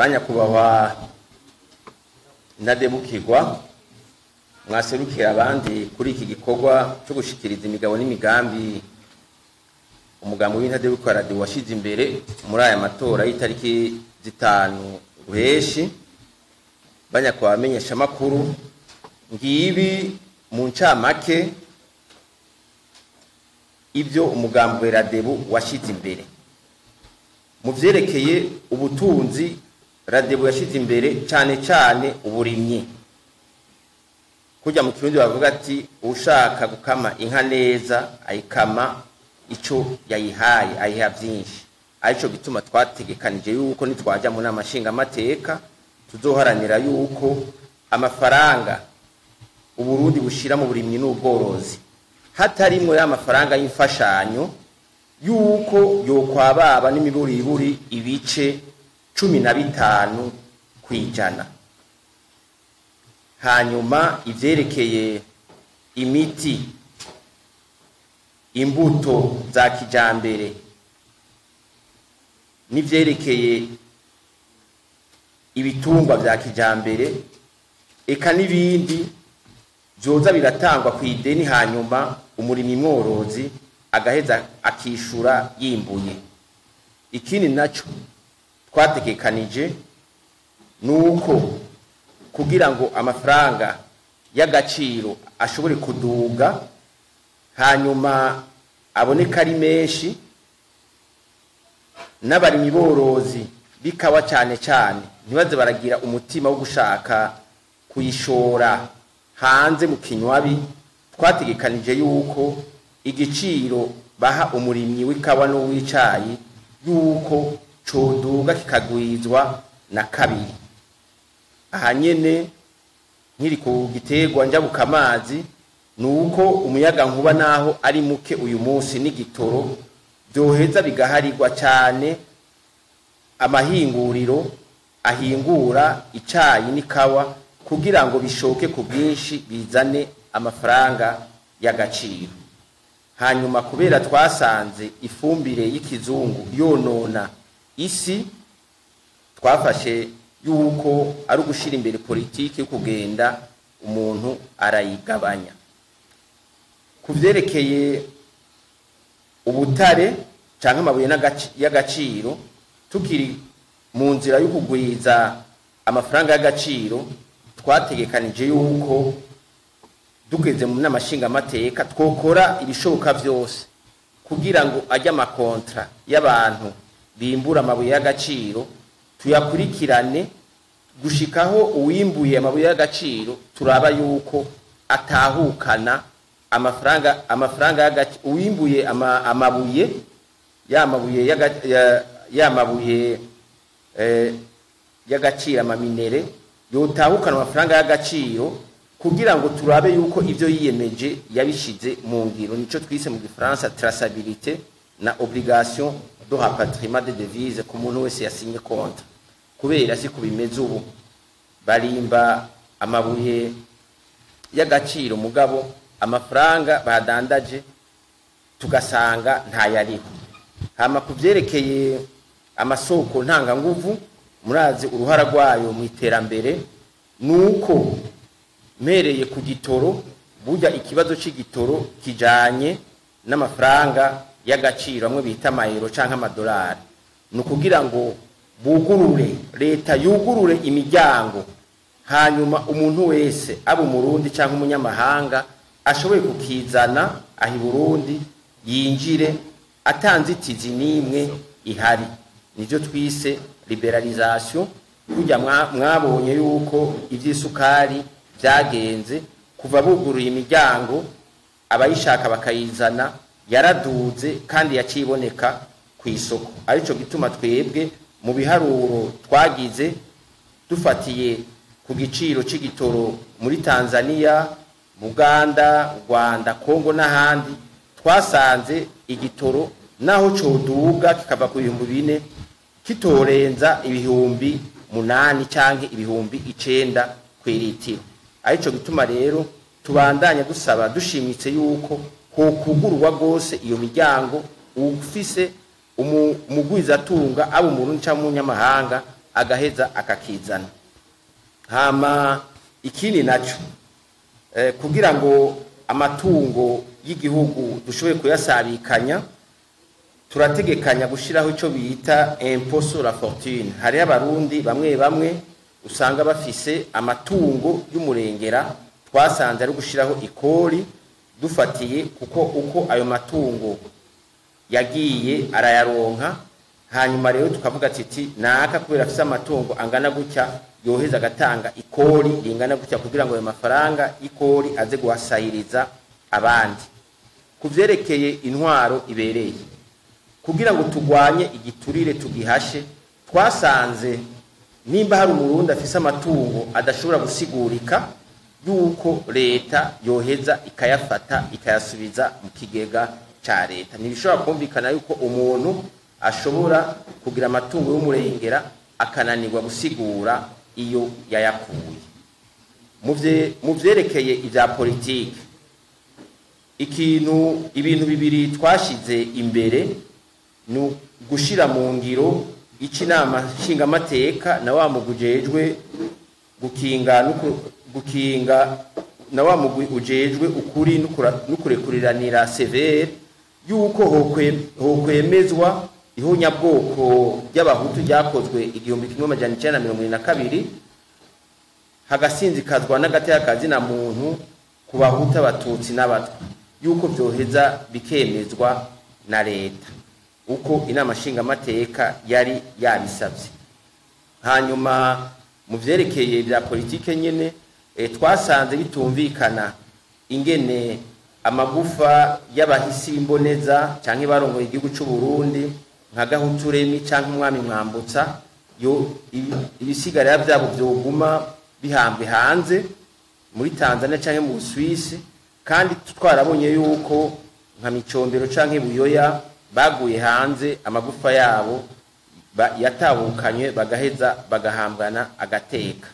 banyakubahwa ndadebukirwa mwaserukira abandi kuri iki gikorwa cyo gushikiriza imigabo n'imigambi umugambi w'intadebukirwa radio washize imbere muri aya matora y'itariki 5 Ruheshi. Banyakubahwa bamenyesha makuru, ngibi mu ncamake ibyo umugambi w'Radebu washize imbere. Mu vyerekeye ubutunzi, Radebu yashize imbere cyane uburimyi. Kujya mu kirundi bavuga ati ushaka gukama inka neza ayikama ico yayihaye ayiha byinshi. Arico gituma twategekanije yuko nitwaja mu namashinga amateka tuzoharanira yuko amafaranga Uburundi bushira mu burimyi n'ubworozi hatarimwe y'amafaranga y'imfashanyo yuko yokwababa n'imiburiburi ibice 15 kwijana. Hanyuma ivyerekeye imiti, imbuto za kijambere n'ivyerekeye ibitungwa vya kijambere eka n'ibindi byoza biratangwa ku ideni, hanyuma umurimyi mworozi agaheza akishura yimbuye. Ikindi naco twategekanije nuko kugira ngo amafaranga y'agaciro ashobore kuduga hanyuma aboneka ari menshi, n'abarimyi borozi bikawa cyane ntibaze baragira umutima wo gushaka kuyishora hanze mu kinywabi. Twategekanije yuko igiciro baha umurimyi w'ikawa no w'icayi yuko coduga kikagwizwa na kabiri. Ahanyene nkiri ku giterwa njabuka amazi nuko umuyaga nkuba naho ari muke uyu munsi n'igitoro byoheza bigaharirwa cyane amahinguriro ahingura icayi n'ikawa kugira ngo bishoke ku bwinshi bizane amafaranga y'agaciro. Hanyuma kubera twasanze ifumbire y'ikizungu yonona isi, twafashe yuko ari ugushira imbere politiki yo kugenda umuntu arayigabanya. Kuvyerekeye ubutare canke amabuye y'agaciro, tukiri mu nzira yo kugwiza amafaranga y'agaciro, twategekanije yuko dugeze mu namashinga amateka twokora ibishoboka byose kugira ngo ajya amakontra y'abantu bimbura amabuye y'agaciro tuyakurikirane gushikaho uwimbuye amabuye y'agaciro turaba yuko atahukana amafaranga y'agaciro. Uwimbuye amabuye y'amabuye y'agaciro amaminere yotahukana amafaranga y'agaciro kugira ngo turabe yuko ivyo yiyemeje yabishize mu ngiro. Nico twise mu Gifaransa traçabilité na obligation de rapatriement de devises ku muntu wese yasinye konta. Kubera si kubimeze ubu barimba amabuye y'agaciro mugabo amafaranga badandaje tugasanga ntayariho. Hama kuvyerekeye amasoko ntanga nguvu, murazi uruhara rwayo mu iterambere nuko mereye ku gitoro, burya ikibazo c'igitoro kijanye n'amafaranga y'agaciro amwe bita amayero canke amadolari. Nukugira ngo bugurure, leta yugurure imiryango, hanyuma umuntu wese aba umurundi canke umunyamahanga ashoboye kukizana ahi Burundi yinjire atanzitizi nimwe ihari. Nivyo twise liberalisation. Kujya mwabonye yuko ivy'isukari byagenze kuva buguruye imiryango, abayishaka bakayizana yaraduze kandi yaciboneka ku isoko. Arico gituma twebwe mu biharuro twagize dufatiye ku giciro c'igitoro muri Tanzania, Uganda, Rwanda, Kongo n'ahandi, twasanze igitoro naho coduga kikava ku 4,000 kitorenza 8,000 canke 9,000 kw'ilitiro. Arico gituma rero tubandanya dusaba dushimitse yuko ho kugurwa gose iyo miryango ufise umugwiza tunga abo Murundi cyangwa umunyamahanga agaheza akakizana. Hama ikindi naco kugira ngo amatungo y'igihugu dushobore kuyasabikanya, turategekanya gushiraho ico bita impôt sur la fortune. Hari abarundi bamwe bamwe usanga bafise amatungo y'umurengera, twasanze ari gushiraho ikori dufatiye kuko uko ayo matungo yagiye arayaronka. Hanyuma rero tukavuga ati naka kubera afise amatungo angana gutya yoheza agatanga ikori ringana gutya kugira ngo ayo mafaranga ikori aze guhasahiriza abandi. Kuvyerekeye intwaro ibereye, kugira ngo tugwanye igiturire tugihashe, twasanze nimba hari umurundi afise amatungo adashobora gusigurika yuko leta yoheza ikayafata ikayasubiza mu kigega ca leta. Ntibishobora kumvikana yuko umuntu ashobora kugira amatungo y'umurengera akananirwa gusigura iyo yayakuye. Mu vyerekeye ivya politike, ibintu bibiri twashize imbere ni gushira mu ngiro icinama nshingamateka na wa mugujejwe gukinga na wa mugwi ujejwe ukuri n'ukurekuriranira severe yuko hokwemezwa ihonyabwoko ry'abahutu ryakozwe 1992 hagasinzikazwa n'agateka na muntu ku bahutu, abatutsi n'abatwa, yuko byoheza bikemezwa na leta uko inama nshingamateka yari yabisabye. Hanyuma mu vyerekeye bya politike nyene twasanze bitumvikana ingene amagufa y'abahisi imboneza canke barongoye igihugu c'u Burundi nka Gahuturemi canke umwami Mwambutsa ibisigarira byabo byoguma bihambwe hanze muri Tanzania canke mu Swiss, kandi twarabonye yuko nka Micombero canke Buyoya baguye hanze amagufa yabo yatabukanywe bagaheza bagahambwana agateka.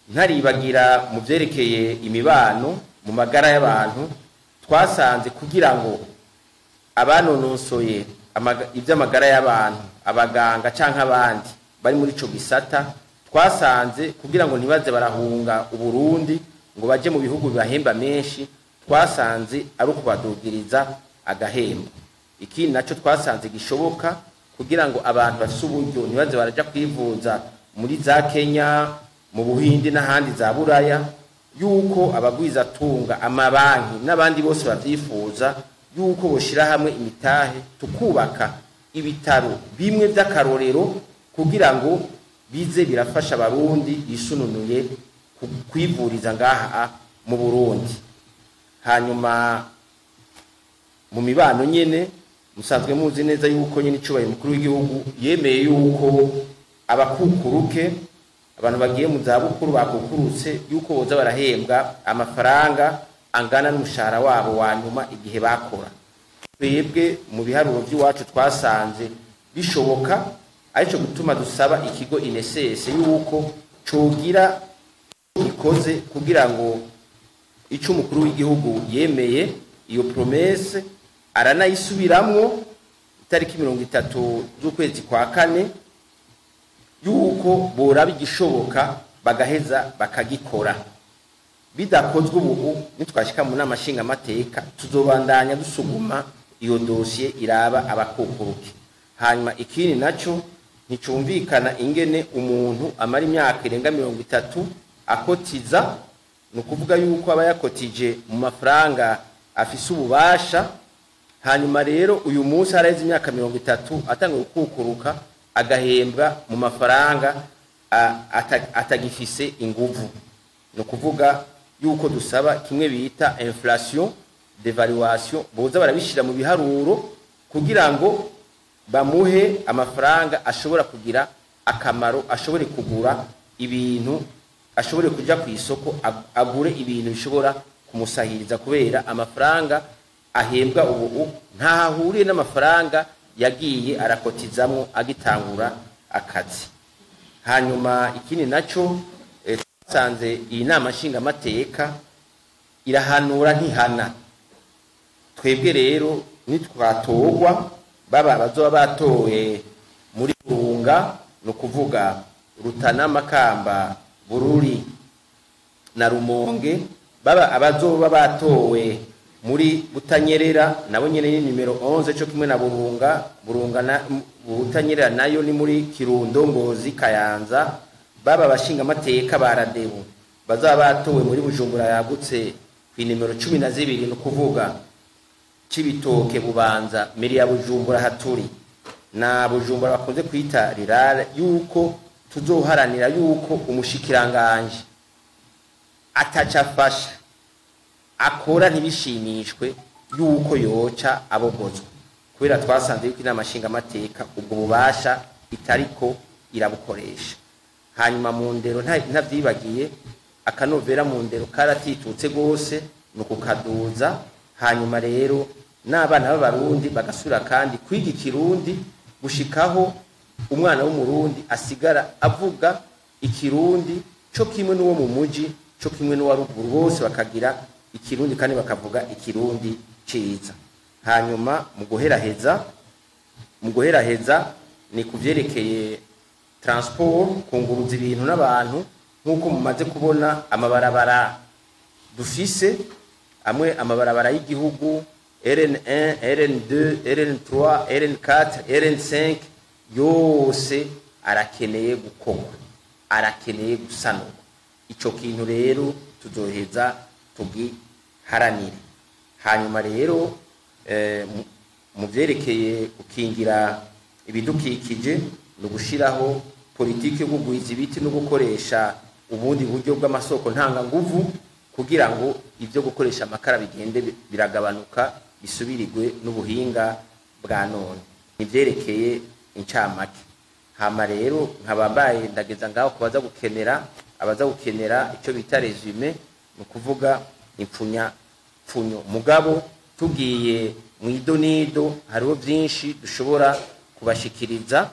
Ntaribagira mu vyerekeye imibano mu magara y'abantu, twasanze kugira ngo abanonosoye ivy'amagara y'abantu, abaganga canke abandi bari muri ico gisata, twasanze kugira ngo ntibaze barahunga Uburundi ngo baje mu bihugu bibahemba menshi, twasanze ari ukubadugiriza agahembo. Ikindi naco twasanze gishoboka kugira ngo abantu bafise uburyo ntibaze baraja kwivuza muri za Kenya, mu Buhindi n'ahandi za Buraya, yuko abagwiza tunga amabanki n'abandi bose bavyifuza yuko boshira hamwe imitahe tukubaka ibitaro bimwe by'akarorero kugira ngo bize birafasha abarundi yisununuye kwivuriza ngaha mu Burundi. Hanyuma mu mibano nyene musanzwe muzi neza yuko nyene icubaye mukuru w'igihugu yemeye yuko abakukuruke, abantu bagiye mu zabukuru bakukurutse, yuko boza barahembwa amafaranga angana n'umushahara wabo wa nyuma igihe bakora. Twebwe mu biharuro by'iwacu twasanze bishoboka, arico gutuma dusaba ikigo INSS yuko cogira ikoze kugira ngo ico umukuru w'igihugu yemeye iyo promesse aranayisubiramwo itariki 30 z'ukwezi kwa kane, yuko boraba igishoboka bagaheza bakagikora. Bidakozwe ubu nitwashika mu nama nshingamateka tuzobandanya dusuguma iyo dosiye iraba abakukuruke. Hanyuma ikindi naco nticumvikana ingene umuntu amara imyaka irenga 30 akotiza, nukuvuga yuko aba yakotije mu mafaranga afise ububasha, hanyuma rero uyu munsi araheze imyaka 30 atanga gukukuruka agahembwa mu mafaranga atagifise inguvu. Nukuvuga yuko dusaba kimwe bita inflation devaluation, boza barabishira mu biharuro kugira ngo bamuhe amafaranga ashobora kugira akamaro, ashobore kugura ibintu, ashobore kuja ku isoko agure ibintu bishobora kumusahiriza, kubera amafaranga ahembwa ubu ntahahuriye n'amafaranga yagiye arakotizamwo agitangura akazi. Hanyuma ikindi naco twasanze iyi nama nshingamateka irahanura ntihana. Twebwe rero nitwatorwa baba bazoba batowe muri Burunga no kuvuga Rutana, Makamba, Bururi na Rumonge, baba abazoba batowe muri Butanyerera nabo nyene ni nimero 11 cyo kimwe na Burunga na Butanyerera nayo ni muri Kirundo, Ngozi, Kayanza, baba bashinga amateka baradebu bazaba batowe muri Bujumbura yagutse ku nimero 12 no kuvuga Cibitoke, Bubanza, Miriya Bujumbura haturi na Bujumbura bakunze kwita rirare, yuko tuzoharanira yuko umushikiranganje atacafasha akora ntibishimishwe yuko yoca abogozwa, kubera twasanze yuko inama nshinga amateka ubwo bubasha itariko irabukoresha. Hanyuma mu ndero ntavyibagiye akanovera mu ndero karatitutse gose no kukaduza. Hanyuma rero n'abana b'abarundi bagasura kandi kwiga ikirundi gushikaho umwana w'umurundi asigara avuga ikirundi cyo kimwe n'uwo mu muji, cyo kimwe n'uwa ruguru, bose bakagira ikirundi kandi bakavuga ikirundi ciza. Hanyuma mu guheraheza ni kuvyerekeye transport, kunguruza ibintu n'abantu, nkuko mumaze kubona amabarabara dufise amwe, amabarabara y'igihugu RN1, RN2, RN3, RN4, RN5 yose arakeneye gukorwa, arakeneye gusanurwa. Ico kintu rero tuzoheza tugiharanire. Hanyuma rero mu vyerekeye gukingira ibidukikije no gushiraho politiki yo kugwiza ibiti no gukoresha ubundi buryo bw'amasoko ntanga nguvu kugira ngo ivyo gukoresha amakara bigende biragabanuka, bisubirirwe n'ubuhinga bwa none. Nivyerekeye incamake. Hama rero nkabambaye ndageza ngaho kubaza gukenera abaza gukenera ico bita resume, no kuvuga impfunyo mugabo tugiye mwidonido hariho byinshi dushobora kubashikiriza,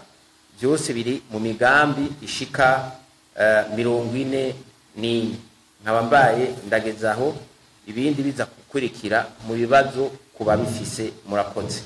byose biri mu migambi ishika 40 ni nkabambaye ndagezaho ibindi biza gukurikira mu bibazo kuba bifise. Murakoze.